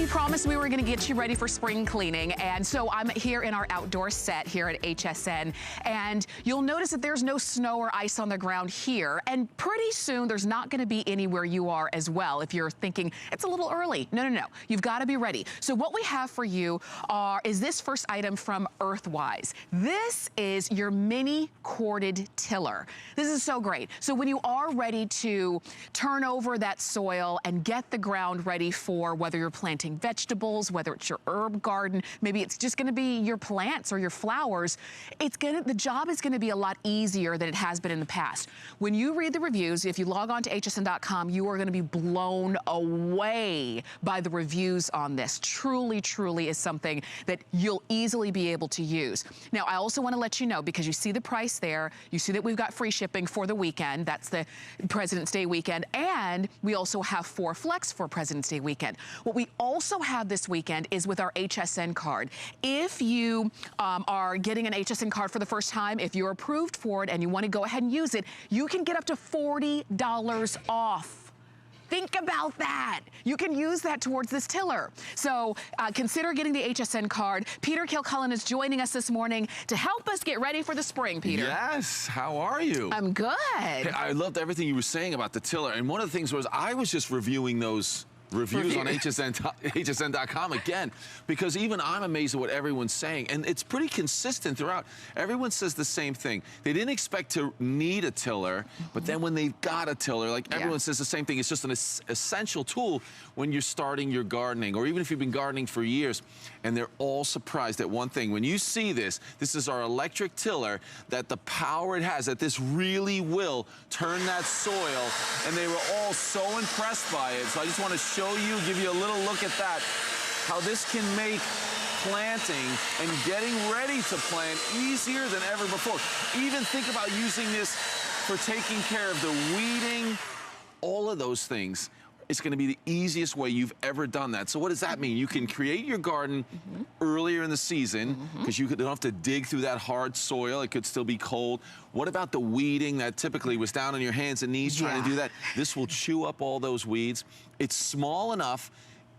promised we were going to get you ready for spring cleaning, and so I'm here in our outdoor set here at HSN, and you'll notice that there's no snow or ice on the ground here, and pretty soon there's not going to be anywhere you are as well if you're thinking it's a little early. No, no, no. You've got to be ready. So what we have for you is this first item from EARTHWISE. This is your mini corded tiller. This is so great. So when you are ready to turn over that soil and get the ground ready for whether you're planting vegetables, whether it's your herb garden, maybe it's just gonna be your plants or your flowers, the job is gonna be a lot easier than it has been in the past. When you read the reviews, if you log on to hsn.com, you are gonna be blown away by the reviews on this. Truly, truly is something that you'll easily be able to use. Now, I also wanna let you know, because you see the price there, you see that we've got free shipping for the weekend, that's the President's Day weekend, and we also have 4 Flex for President's Day weekend. What we also have this weekend is with our HSN card. If you are getting an HSN card for the first time, if you're approved for it and you want to go ahead and use it, you can get up to $40 off. Think about that. You can use that towards this tiller. So consider getting the HSN card. Peter Kilcullen is joining us this morning to help us get ready for the spring, Peter. Yes, how are you? I'm good. Hey, I loved everything you were saying about the tiller. And one of the things was I was just reviewing those reviews on hsn.com again, because even I'm amazed at what everyone's saying, and it's pretty consistent throughout. Everyone says the same thing. They didn't expect to need a tiller, but then when they've got a tiller, like everyone says the same thing. It's just an essential tool when you're starting your gardening, or even if you've been gardening for years. And they're all surprised at one thing. When you see this, this is our electric tiller, that the power it has, that this really will turn that soil, and they were all so impressed by it. So I just want to show you, give you a little look at that, how this can make planting and getting ready to plant easier than ever before. Even think about using this for taking care of the weeding, all of those things. It's gonna be the easiest way you've ever done that. So what does that mean? You can create your garden earlier in the season, because you don't have to dig through that hard soil. It could still be cold. What about the weeding that typically was down on your hands and knees trying to do that? This will chew up all those weeds. It's small enough,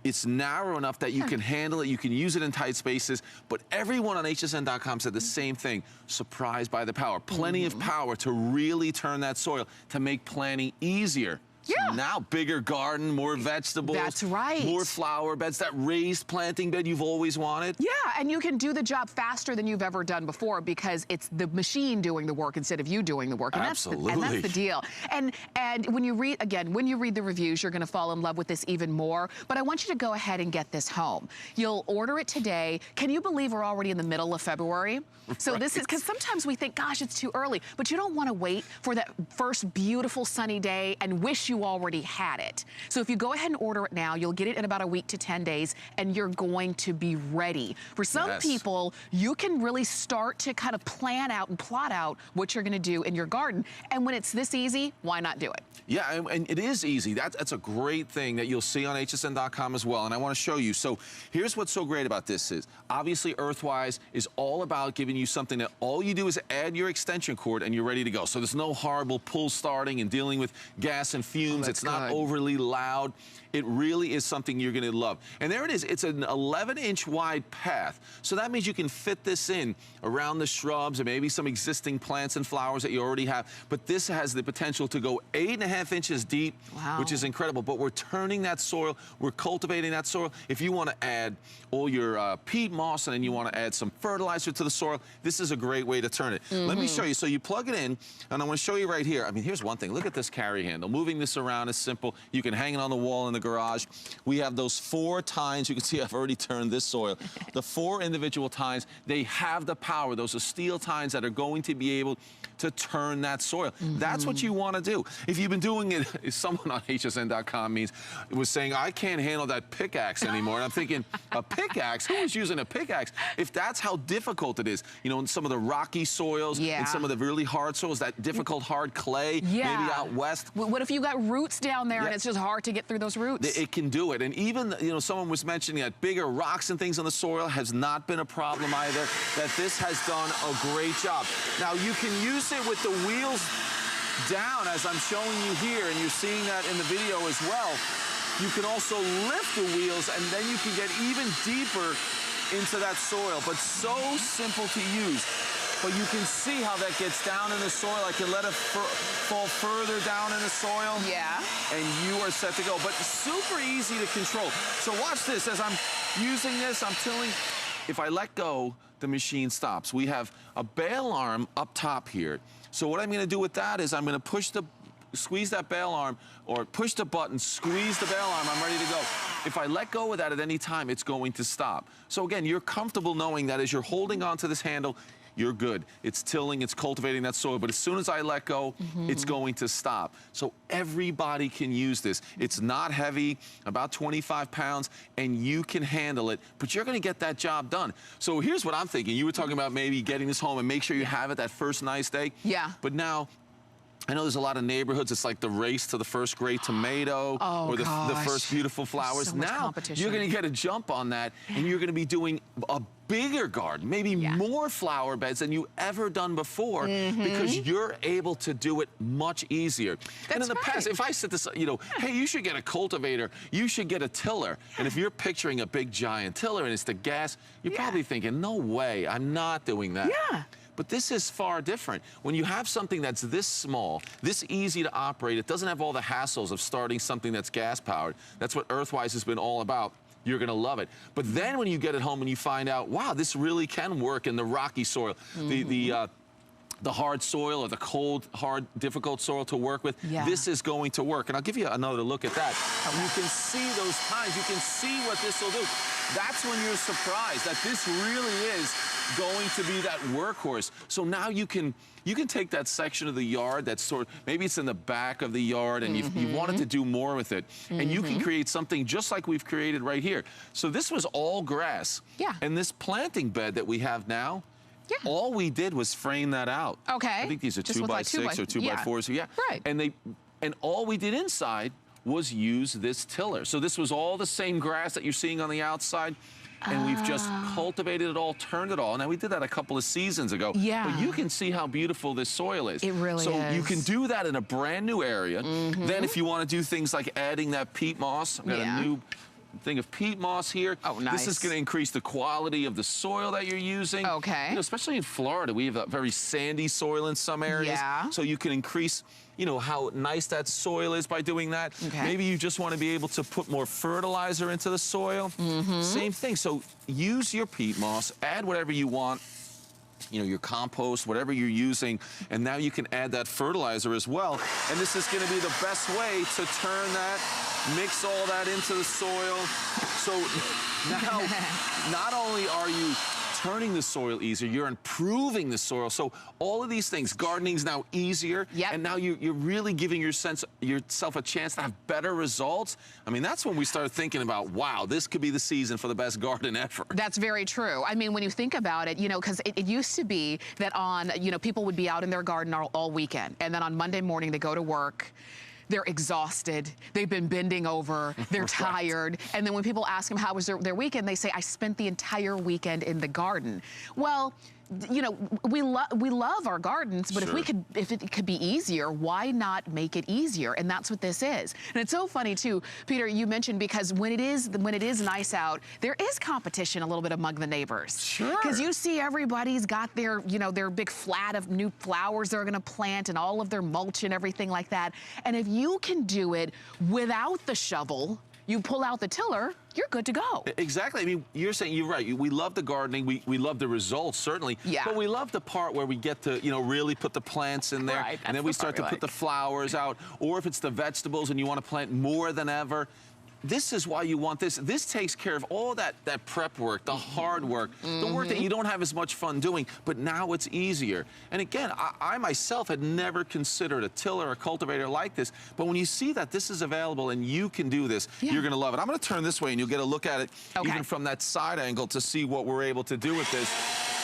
it's narrow enough that you can handle it, you can use it in tight spaces, but everyone on hsn.com said the same thing, surprised by the power. Plenty of power to really turn that soil, to make planting easier. So now bigger garden, more vegetables. That's right. More flower beds, that raised planting bed you've always wanted. Yeah, and you can do the job faster than you've ever done before, because it's the machine doing the work instead of you doing the work. And absolutely. That's the deal. And when you read, again, when you read the reviews, you're gonna fall in love with this even more. But I want you to go ahead and get this home. You'll order it today. Can you believe we're already in the middle of February? So this is, because sometimes we think, gosh, it's too early. But you don't wanna wait for that first beautiful sunny day and wish you already had it. So if you go ahead and order it now, you'll get it in about a week to 10 days, and you're going to be ready. For some people, you can really start to kind of plan out and plot out what you're gonna do in your garden. And when it's this easy, why not do it? Yeah, and it is easy. That's a great thing that you'll see on hsn.com as well, and I want to show you. So here's what's so great about this is, obviously EARTHWISE is all about giving you something that all you do is add your extension cord and you're ready to go. So there's no horrible pull starting and dealing with gas and fumes. It's not overly loud. It really is something you're gonna love. And there it is, it's an 11-inch wide path. So that means you can fit this in around the shrubs and maybe some existing plants and flowers that you already have. But this has the potential to go 8.5 inches deep, which is incredible. But we're turning that soil, we're cultivating that soil. If you wanna add all your peat moss and then you wanna add some fertilizer to the soil, this is a great way to turn it. Let me show you. So you plug it in, and I wanna show you right here. I mean, here's one thing. Look at this carry handle. Moving this around is simple. You can hang it on the wall in the garage. We have those 4 tines. You can see I've already turned this soil. The 4 individual tines, they have the power. Those are steel tines that are going to be able to turn that soil. That's what you want to do. If you've been doing it, someone on hsn.com was saying, I can't handle that pickaxe anymore. And I'm thinking, a pickaxe? Who is using a pickaxe? If that's how difficult it is, you know, in some of the rocky soils, in some of the really hard soils, that difficult hard clay, maybe out west. What if you got roots down there and it's just hard to get through those roots? It can do it. And even, you know, someone was mentioning that bigger rocks and things on the soil has not been a problem either, that this has done a great job. Now, you can use it with the wheels down, as I'm showing you here, and you're seeing that in the video as well. You can also lift the wheels, and then you can get even deeper into that soil, but so simple to use. But you can see how that gets down in the soil. I can let it fall further down in the soil. Yeah. And you are set to go. But super easy to control. So watch this. As I'm using this, I'm tilling. If I let go, the machine stops. We have a bail arm up top here. So what I'm going to do with that is I'm going to squeeze that bail arm, or push the button, squeeze the bail arm, I'm ready to go. If I let go of that at any time, it's going to stop. So again, you're comfortable knowing that as you're holding onto this handle, you're good. It's tilling, it's cultivating that soil, but as soon as I let go, it's going to stop. So everybody can use this. It's not heavy, about 25 pounds, and you can handle it, but you're gonna get that job done. So here's what I'm thinking. You were talking about maybe getting this home and make sure you have it that first nice day. Yeah. But now, I know there's a lot of neighborhoods, it's like the race to the first great tomato, or the first beautiful flowers. So much now, competition. you're gonna get a jump on that, and you're gonna be doing a bigger garden, maybe more flower beds than you ever done before, because you're able to do it much easier. And in the past, if I said this, you know, hey, you should get a cultivator, you should get a tiller. And if you're picturing a big giant tiller and it's the gas, you're probably thinking, no way, I'm not doing that. Yeah. But this is far different. When you have something that's this small, this easy to operate, it doesn't have all the hassles of starting something that's gas-powered. That's what EARTHWISE has been all about. You're gonna love it. But then when you get it home and you find out, wow, this really can work in the rocky soil, the hard soil, or the cold, hard, difficult soil to work with, this is going to work. And I'll give you another look at that. You can see those times, you can see what this will do. That's when you're surprised that this really is going to be that workhorse. So now you can take that section of the yard that's maybe it's in the back of the yard, and you wanted to do more with it, and you can create something just like we've created right here. So this was all grass. Yeah. And this planting bed that we have now, all we did was frame that out. Okay. I think these are just 2x6 or 2x4s. Yeah. Right. And all we did inside was use this tiller. So this was all the same grass that you're seeing on the outside, and we've just cultivated it all, turned it all. Now, we did that a couple of seasons ago. Yeah. But you can see how beautiful this soil is. It really is. So you can do that in a brand new area. Then if you want to do things like adding that peat moss, I've got a new thing of peat moss here. Oh, nice. This is going to increase the quality of the soil that you're using. Okay. You know, especially in Florida, we have a very sandy soil in some areas. Yeah. So you can increase, you know, how nice that soil is by doing that. Okay. Maybe you just want to be able to put more fertilizer into the soil. Same thing. So use your peat moss, add whatever you want, you know, your compost, whatever you're using, and now you can add that fertilizer as well. And this is going to be the best way to turn that, mix all that into the soil. So now, not only are you turning the soil easier, you're improving the soil. So all of these things, gardening's now easier, and now you're really giving yourself a chance to have better results. I mean, that's when we started thinking about, wow, this could be the season for the best garden ever. That's very true. I mean, when you think about it, you know, because it used to be that people would be out in their garden all weekend, and then on Monday morning they go to work. They're exhausted, they've been bending over, they're tired, and then when people ask them how was their weekend, they say, I spent the entire weekend in the garden. Well, you know, we love our gardens, but if it could be easier, why not make it easier? And that's what this is. And it's so funny too, Peter, you mentioned, because when it is nice out, there is competition a little bit among the neighbors. Sure. Because you see everybody's got their, you know, their big flat of new flowers they're gonna plant and all of their mulch and everything like that. And if you can do it without the shovel, you pull out the tiller, you're good to go. Exactly. I mean, you're right. We love the gardening. We love the results, certainly. Yeah. But we love the part where we get to, you know, really put the plants in there. Right, and then we start to put the flowers out. Or if it's the vegetables and you want to plant more than ever, this is why you want this. This takes care of all that prep work, the hard work, the work that you don't have as much fun doing, but now it's easier. And again, I myself had never considered a tiller or a cultivator like this, but when you see that this is available and you can do this, you're gonna love it. I'm gonna turn this way and you'll get a look at it even from that side angle to see what we're able to do with this.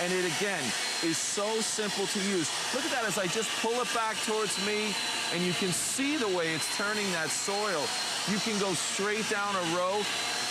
And it, again, is so simple to use. Look at that as I just pull it back towards me, and you can see the way it's turning that soil. You can go straight down a row.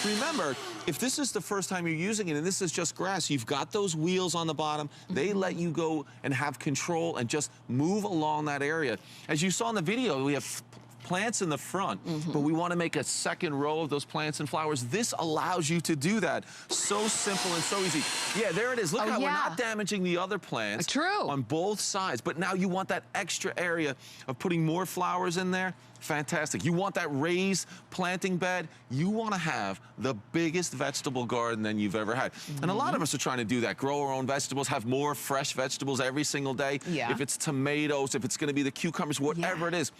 Remember, if this is the first time you're using it and this is just grass, you've got those wheels on the bottom. They let you go and have control and just move along that area. As you saw in the video, we have plants in the front, but we want to make a second row of those plants and flowers. This allows you to do that. So simple and so easy. Yeah, there it is. Look how we're not damaging the other plants. True. On both sides. But now you want that extra area of putting more flowers in there. Fantastic. You want that raised planting bed. You want to have the biggest vegetable garden than you've ever had. And a lot of us are trying to do that. Grow our own vegetables, have more fresh vegetables every single day. If it's tomatoes, if it's going to be the cucumbers, whatever it is.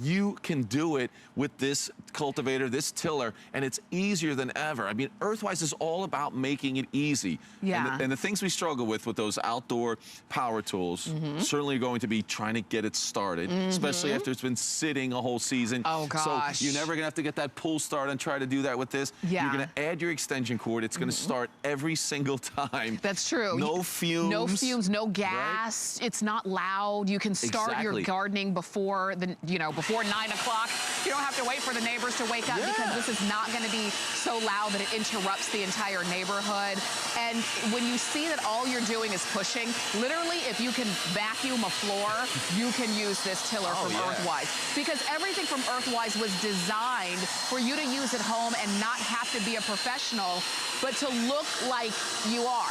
You can do it with this cultivator, this tiller, and it's easier than ever. I mean, Earthwise is all about making it easy. And the things we struggle with those outdoor power tools, certainly going to be trying to get it started, especially after it's been sitting a whole season. Oh gosh. So you're never gonna have to get that pull start and try to do that with this. You're gonna add your extension cord. It's gonna start every single time. That's true. No fumes. No fumes, no gas. It's not loud. You can start your gardening before before 9 o'clock. You don't have to wait for the neighbors to wake up because this is not gonna be so loud that it interrupts the entire neighborhood. And when you see that all you're doing is pushing, literally if you can vacuum a floor, you can use this tiller from Earthwise. Because everything from Earthwise was designed for you to use at home and not have to be a professional, but to look like you are.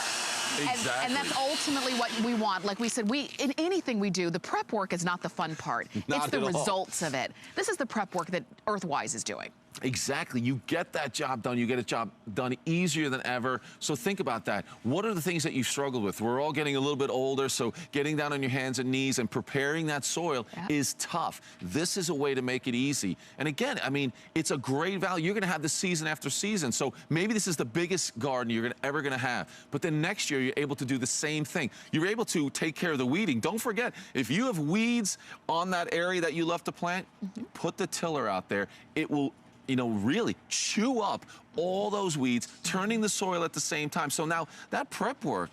And that's ultimately what we want. Like we said, in anything we do, the prep work is not the fun part. It's the results of it. This is the prep work that Earthwise is doing. Exactly. You get that job done. You get a job done easier than ever. So think about that. What are the things that you've struggled with? We're all getting a little bit older, so getting down on your hands and knees and preparing that soil is tough. This is a way to make it easy. And again, I mean, it's a great value. You're going to have this season after season. So maybe this is the biggest garden you're ever going to have. But then next year, you're able to do the same thing. You're able to take care of the weeding. Don't forget, if you have weeds on that area that you love to plant, put the tiller out there. It will really chew up all those weeds, turning the soil at the same time. So now that prep work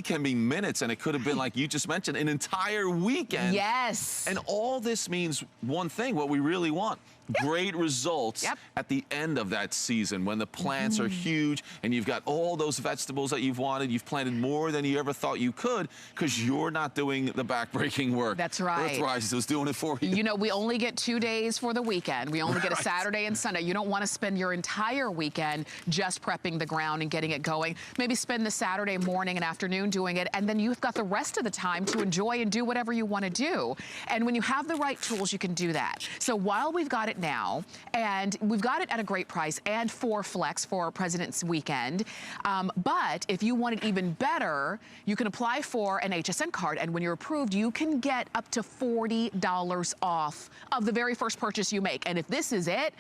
can be minutes, and it could have been, like you just mentioned, an entire weekend. Yes. And all this means one thing, what we really want. Great results at the end of that season when the plants are huge and you've got all those vegetables that you've wanted. You've planted more than you ever thought you could because you're not doing the backbreaking work. That's right. Earthwise is doing it for you. You know, we only get 2 days for the weekend. We only get a Saturday and Sunday. You don't want to spend your entire weekend just prepping the ground and getting it going. Maybe spend the Saturday morning and afternoon doing it, and then you've got the rest of the time to enjoy and do whatever you want to do. And when you have the right tools, you can do that. So while we've got it now, and we've got it at a great price and for Flex for President's Weekend, but if you want it even better, you can apply for an HSN card, and when you're approved, you can get up to $40 off of the very first purchase you make. And if this is it,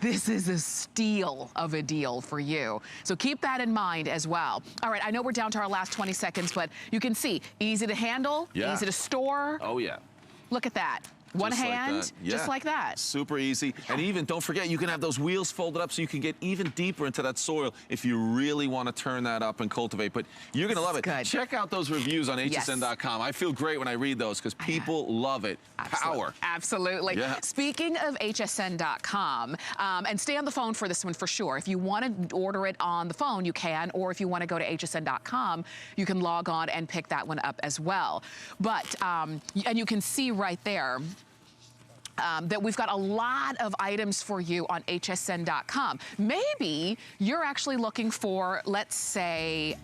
this is a steal of a deal for you. So keep that in mind as well. All right, I know we're down to our last 20 seconds, but you can see, easy to handle, easy to store. Oh, yeah. Look at that. One hand, like just like that. Super easy. And even, don't forget, you can have those wheels folded up so you can get even deeper into that soil if you really want to turn that up and cultivate. But you're going to love it. Good. Check out those reviews on hsn.com. I feel great when I read those because people love it. Power. Absolutely. Speaking of hsn.com, and stay on the phone for this one for sure. If you want to order it on the phone, you can, or if you want to go to hsn.com, you can log on and pick that one up as well. But, and you can see right there, that we've got a lot of items for you on hsn.com. Maybe you're actually looking for, let's say,